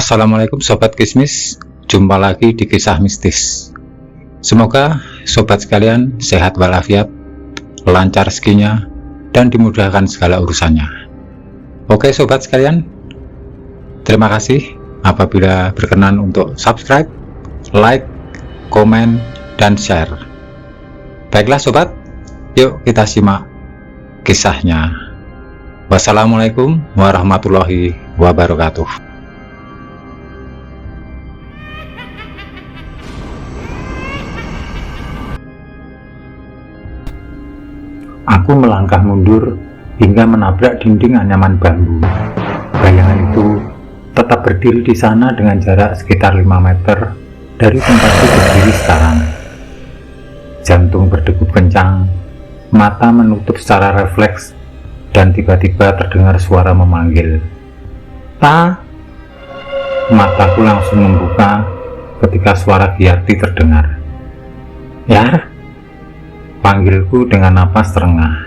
Assalamualaikum Sobat Kismis, jumpa lagi di kisah mistis. Semoga sobat sekalian sehat walafiat, lancar rezekinya, dan dimudahkan segala urusannya. Oke sobat sekalian, terima kasih apabila berkenan untuk subscribe, like, komen, dan share. Baiklah sobat, yuk kita simak kisahnya. Wassalamualaikum warahmatullahi wabarakatuh. Aku melangkah mundur hingga menabrak dinding anyaman bambu. Bayangan itu tetap berdiri di sana dengan jarak sekitar 5 meter dari tempatku berdiri sekarang. Jantung berdegup kencang, mata menutup secara refleks, dan tiba-tiba terdengar suara memanggil. "Ta!" Mataku langsung membuka ketika suara Giarti terdengar. "Yar?" Panggilku dengan napas terengah.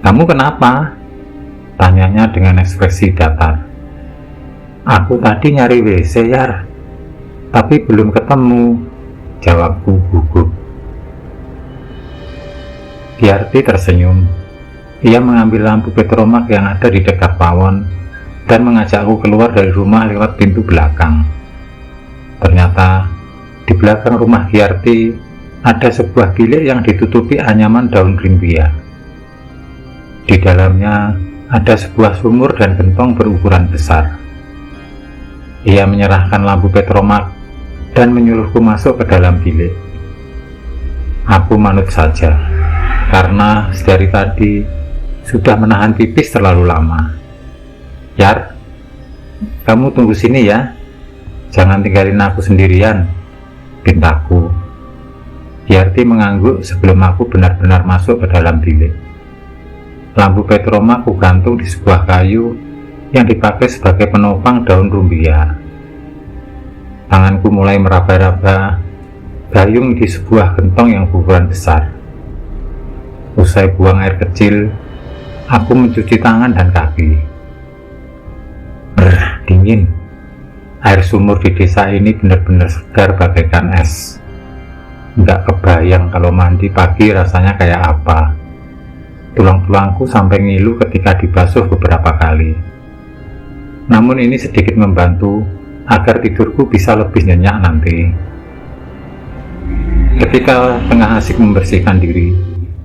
"Kamu kenapa?" Tanyanya dengan ekspresi datar. "Aku tadi nyari WC, Yar, tapi belum ketemu," jawabku gugup. Giarti tersenyum. Ia mengambil lampu petromak yang ada di dekat pawon dan mengajakku keluar dari rumah lewat pintu belakang. Ternyata di belakang rumah Giarti ada sebuah bilik yang ditutupi anyaman daun rimbia. Di dalamnya ada sebuah sumur dan gentong berukuran besar. Ia menyerahkan lampu petromak dan menyuruhku masuk ke dalam bilik. Aku manut saja, karena sedari tadi sudah menahan pipis terlalu lama. "Yar, kamu tunggu sini ya, jangan tinggalin aku sendirian," pintaku. Giarti mengangguk sebelum aku benar-benar masuk ke dalam bilik. Lampu petromak ku gantung di sebuah kayu yang dipakai sebagai penopang daun rumbia. Tanganku mulai meraba-raba gayung di sebuah gentong yang berukuran besar. Usai buang air kecil, aku mencuci tangan dan kaki. Dingin. Air sumur di desa ini benar-benar segar bagaikan es. Nggak kebayang kalau mandi pagi rasanya kayak apa. Tulang-tulangku sampai ngilu ketika dibasuh beberapa kali. Namun ini sedikit membantu agar tidurku bisa lebih nyenyak nanti. Ketika tengah asik membersihkan diri,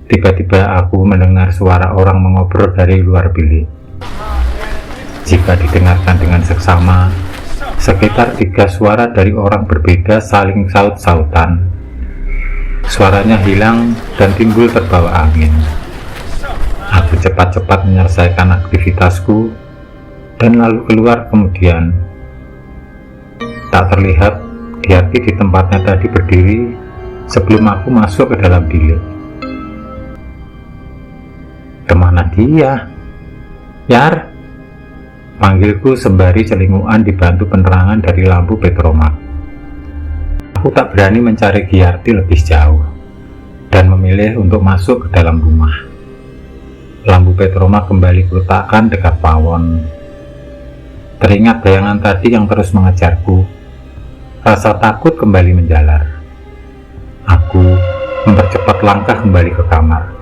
tiba-tiba aku mendengar suara orang mengobrol dari luar bilik. Jika didengarkan dengan seksama, sekitar 3 suara dari orang berbeda saling saut-sautan. Suaranya hilang dan timbul terbawa angin. Aku cepat-cepat menyelesaikan aktivitasku dan lalu keluar. Kemudian tak terlihat Giarti di tempatnya tadi berdiri sebelum aku masuk ke dalam bilik. "Kemana dia?" "Yar," panggilku sembari celingukan dibantu penerangan dari lampu petromak. Aku tak berani mencari Giarti lebih jauh dan memilih untuk masuk ke dalam rumah. Lampu petromak kembali kuletakkan dekat pawon. Teringat bayangan tadi yang terus mengejarku. Rasa takut kembali menjalar. Aku mempercepat langkah kembali ke kamar.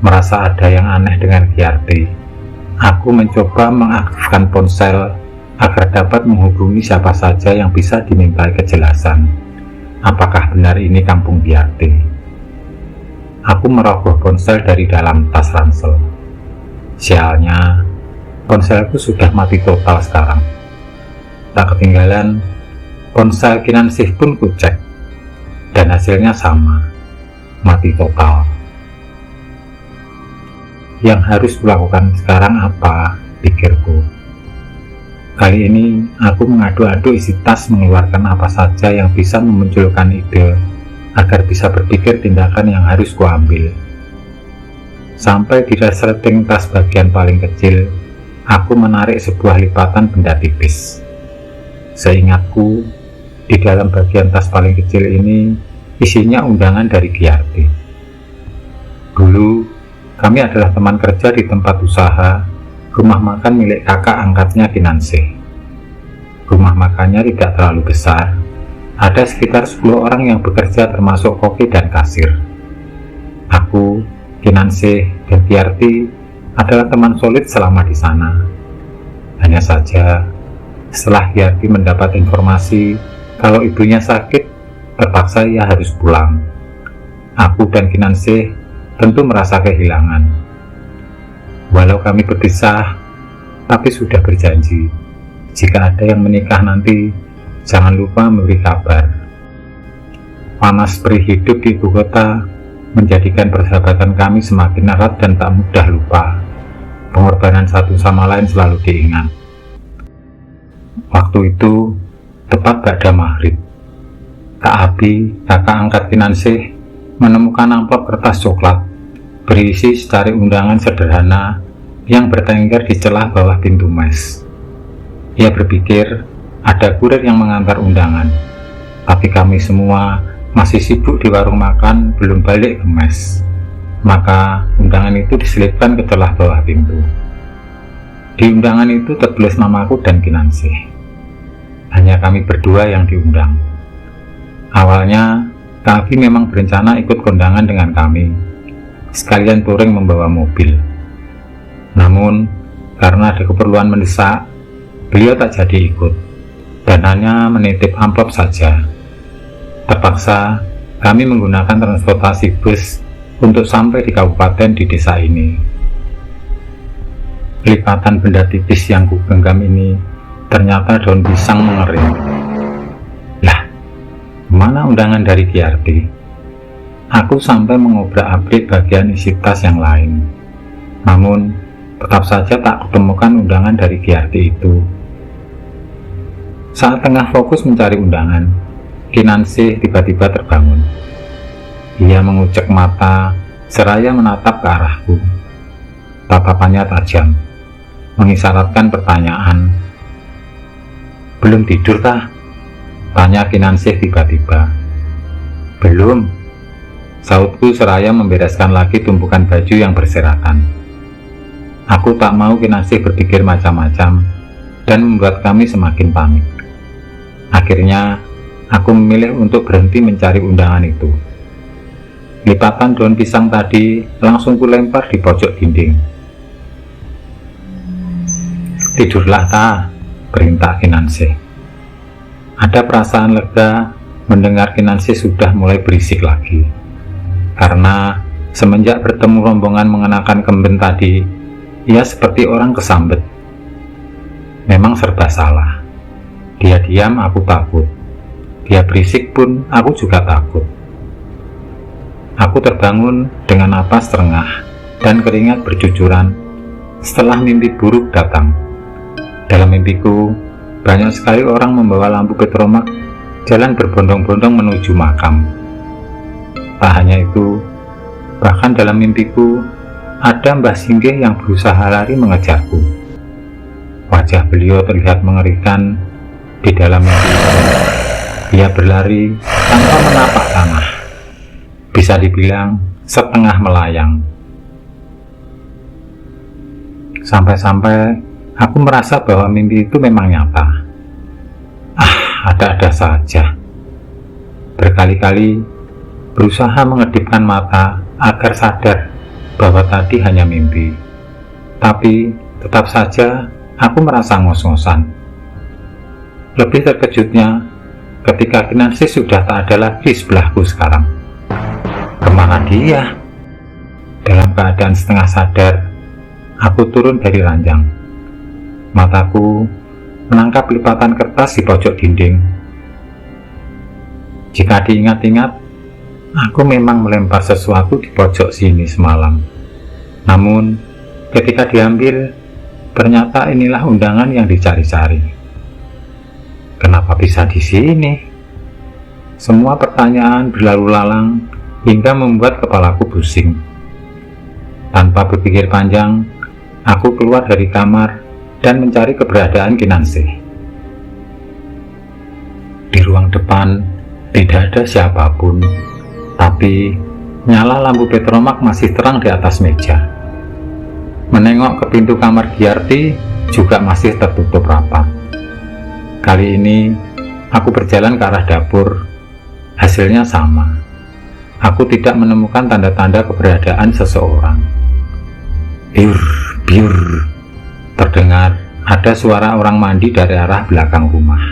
Merasa ada yang aneh dengan Giarti. Aku mencoba mengaktifkan ponsel agar dapat menghubungi siapa saja yang bisa dimintai kejelasan apakah benar ini kampung Giarti. Aku merogoh ponsel dari dalam tas ransel. Sialnya, ponselku sudah mati total sekarang. Tak ketinggalan, ponsel Kinansih pun kucek, dan hasilnya sama, mati total. Yang harus kulakukan sekarang apa, pikirku. Kali ini aku mengadu-adu isi tas mengeluarkan apa saja yang bisa memunculkan ide agar bisa berpikir tindakan yang harus kuambil. Sampai di resleting tas bagian paling kecil, aku menarik sebuah lipatan benda tipis. Seingatku, di dalam bagian tas paling kecil ini isinya undangan dari Giarti. Dulu, kami adalah teman kerja di tempat usaha rumah makan milik kakak angkatnya Kinansih. Rumah makannya tidak terlalu besar. Ada sekitar 10 orang yang bekerja termasuk koki dan kasir. Aku, Kinanse, dan Giarti adalah teman solid selama di sana. Hanya saja, setelah Giarti mendapat informasi kalau ibunya sakit, terpaksa ia harus pulang. Aku dan Kinanse tentu merasa kehilangan. Walau kami berpisah, tapi sudah berjanji, jika ada yang menikah nanti, jangan lupa memberi kabar. Panas perih hidup di ibu kota menjadikan persahabatan kami semakin erat dan tak mudah lupa. Pengorbanan satu sama lain selalu diingat. Waktu itu, tepat ba'da maghrib, Kak Abi, kakak angkat Kinanse, menemukan amplop kertas coklat berisi secari undangan sederhana yang bertengger di celah bawah pintu mes. Ia berpikir ada kurir yang mengantar undangan, tapi kami semua masih sibuk di warung makan, belum balik ke mes. Maka undangan itu diselipkan ke celah bawah pintu. Di undangan itu tertulis namaku dan Kinanse. Hanya kami berdua yang diundang. Awalnya, Kak Abi memang berencana ikut kondangan dengan kami, sekalian touring membawa mobil. Namun, karena ada keperluan mendesak, beliau tak jadi ikut, dan hanya menitip amplop saja. Terpaksa, kami menggunakan transportasi bus untuk sampai di kabupaten di desa ini. Lipatan benda tipis yang kugenggam ini ternyata daun pisang mengering. Lah, mana undangan dari Giarti? Aku sampai mengobrak-abrik bagian isi tas yang lain. Namun, tetap saja tak kutemukan undangan dari Giarti itu. Saat tengah fokus mencari undangan, Kinanse tiba-tiba terbangun. Ia mengucek mata seraya menatap ke arahku. Tatapannya tajam, mengisyaratkan pertanyaan. "Belum tidur kah?" tanya Kinanse tiba-tiba. "Belum," sautku seraya membereskan lagi tumpukan baju yang berserakan. Aku tak mau Kinanse berpikir macam-macam dan membuat kami semakin panik. Akhirnya, aku memilih untuk berhenti mencari undangan itu. Lipatan daun pisang tadi langsung kulempar di pojok dinding. "Tidurlah ta," perintah Kinanse. Ada perasaan lega mendengar Kinanse sudah mulai berisik lagi. Karena semenjak bertemu rombongan mengenakan kemben tadi, ia seperti orang kesambet. Memang serba salah. Dia diam, aku takut. Dia berisik pun, aku juga takut. Aku terbangun dengan napas terengah dan keringat bercucuran setelah mimpi buruk datang. Dalam mimpiku, banyak sekali orang membawa lampu petromak jalan berbondong-bondong menuju makam. Tak hanya itu, bahkan dalam mimpiku ada Mbah Singgih yang berusaha lari mengejarku. Wajah beliau terlihat mengerikan. Di dalam mimpi dia berlari tanpa menapak tanah, bisa dibilang setengah melayang. Sampai-sampai aku merasa bahwa mimpi itu memang nyata. Ada-ada saja. Berkali-kali berusaha mengedipkan mata agar sadar bahwa tadi hanya mimpi. Tapi tetap saja aku merasa ngos-ngosan. Lebih terkejutnya ketika Kinanse sudah tak ada lagi sebelahku sekarang. Kemana dia? Dalam keadaan setengah sadar, aku turun dari ranjang. Mataku menangkap lipatan kertas di pojok dinding. Jika diingat-ingat, aku memang melempar sesuatu di pojok sini semalam. Namun, ketika diambil, ternyata inilah undangan yang dicari-cari. Kenapa bisa di sini? Semua pertanyaan berlalu lalang hingga membuat kepalaku pusing. Tanpa berpikir panjang, aku keluar dari kamar dan mencari keberadaan Kinanse. Di ruang depan tidak ada siapapun, tapi nyala lampu petromak masih terang di atas meja. Menengok ke pintu kamar Giarti juga masih tertutup rapat. Kali ini aku berjalan ke arah dapur. Hasilnya sama. Aku tidak menemukan tanda-tanda keberadaan seseorang. Biur, biur. Terdengar ada suara orang mandi dari arah belakang rumah.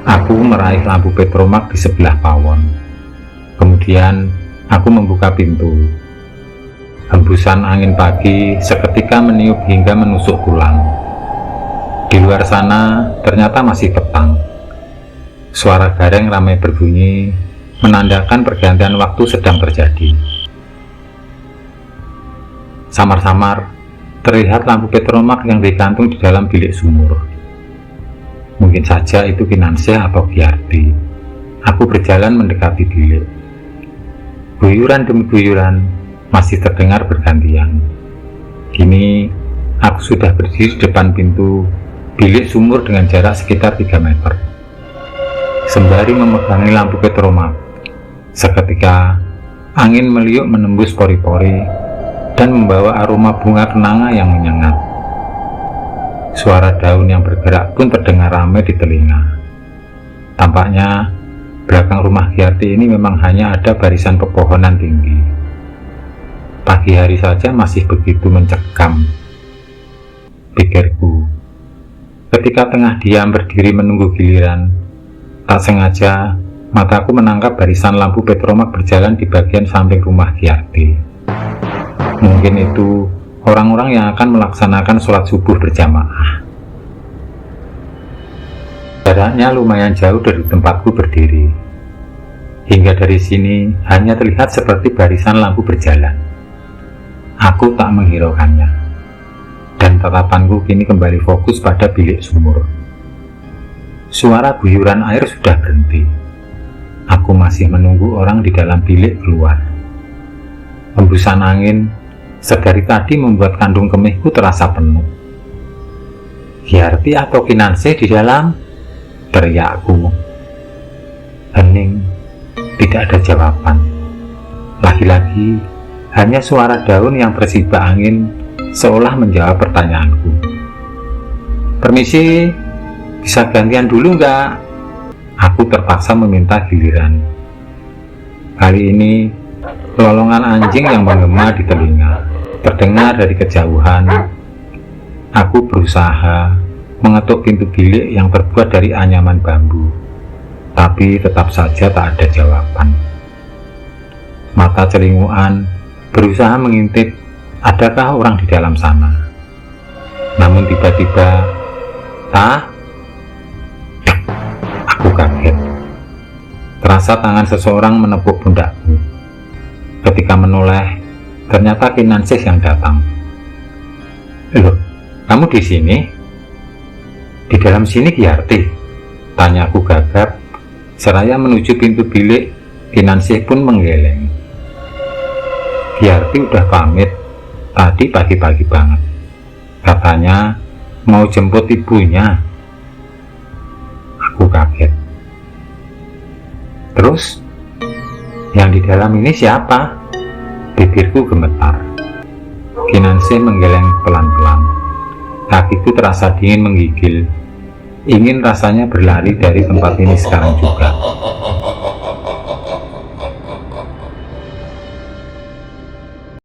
Aku meraih lampu petromak di sebelah pawon. Kemudian aku membuka pintu. Hembusan angin pagi seketika meniup hingga menusuk tulang. Di luar sana ternyata masih petang. Suara gareng ramai berbunyi, menandakan pergantian waktu sedang terjadi. Samar-samar terlihat lampu petromak yang digantung di dalam bilik sumur. Mungkin saja itu Kinansyah atau Giarti. Aku berjalan mendekati bilik. Guyuran demi guyuran masih terdengar bergantian. Kini aku sudah berdiri di depan pintu bilik sumur dengan jarak sekitar 3 meter. Sembari memegangi lampu petromak, seketika angin meliuk menembus pori-pori dan membawa aroma bunga kenanga yang menyengat. Suara daun yang bergerak pun terdengar ramai di telinga. Tampaknya belakang rumah Giarti ini memang hanya ada barisan pepohonan tinggi. Pagi hari saja masih begitu mencekam, pikirku. Ketika tengah diam berdiri menunggu giliran, tak sengaja mataku menangkap barisan lampu petromak berjalan di bagian samping rumah Giarti. Mungkin itu orang-orang yang akan melaksanakan sholat subuh berjamaah. Jaraknya lumayan jauh dari tempatku berdiri. Hingga dari sini hanya terlihat seperti barisan lampu berjalan. Aku tak menghiraukannya, dan tatapanku kini kembali fokus pada bilik sumur. Suara guyuran air sudah berhenti. Aku masih menunggu orang di dalam bilik keluar. Hembusan angin sedari tadi membuat kandung kemihku terasa penuh. Giarti atau Kinansyah di dalam? Teriakku. Hening, tidak ada jawaban. Lagi-lagi hanya suara daun yang bersibak angin seolah menjawab pertanyaanku. Permisi, bisa gantian dulu nggak? Aku terpaksa meminta giliran. Kali ini lolongan anjing yang menggema di telinga terdengar dari kejauhan. Aku berusaha mengetuk pintu bilik yang terbuat dari anyaman bambu, tapi tetap saja tak ada jawaban. Mata celinguan berusaha mengintip adakah orang di dalam sana. Namun tiba-tiba, aku kaget. Terasa tangan seseorang menepuk pundakku. Ketika menoleh, ternyata Kinansyah yang datang. Loh, kamu di sini? Di dalam sini Giarti? Tanyaku gagap, seraya menuju pintu bilik. Kinansyah pun menggeleng. Giarti udah pamit tadi pagi-pagi banget. Katanya mau jemput ibunya. Aku kaget. Terus, yang di dalam ini siapa? Bibirku gemetar. Kinansyah menggeleng pelan-pelan. Kakiku terasa dingin menggigil. Ingin rasanya berlari dari tempat ini sekarang juga.